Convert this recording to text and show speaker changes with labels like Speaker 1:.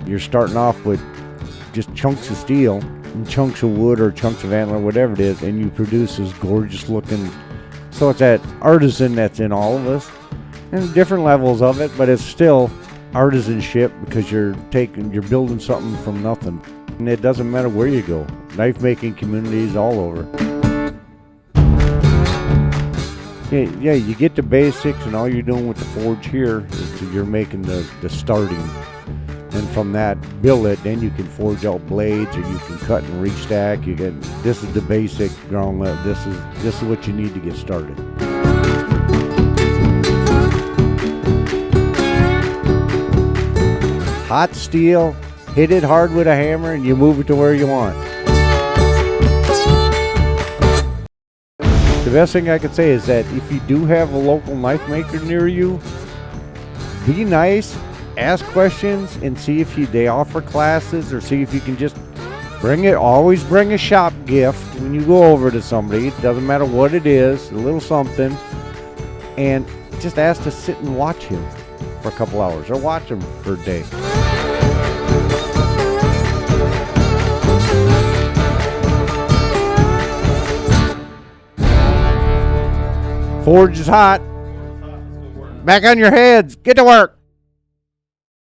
Speaker 1: you're starting off with just chunks of steel and chunks of wood or chunks of antler, whatever it is, and you produce this gorgeous looking. So it's that artisan that's in all of us, and different levels of it, but it's still artisanship because you're building something from nothing. And it doesn't matter where you go. Knife making communities all over. Yeah, you get the basics, and all you're doing with the forge here is you're making the starting. And from that billet, then you can forge out blades, or you can cut and restack. This is the basic ground level. This is what you need to get started. Hot steel, hit it hard with a hammer, and you move it to where you want. The best thing I could say is that if you do have a local knife maker near you, be nice, ask questions, and see if they offer classes, or see if you can just bring it. Always bring a shop gift when you go over to somebody. It doesn't matter what it is, a little something, and just ask to sit and watch him for a couple hours, or watch him for a day. Forge is hot. Back on your heads. Get to work.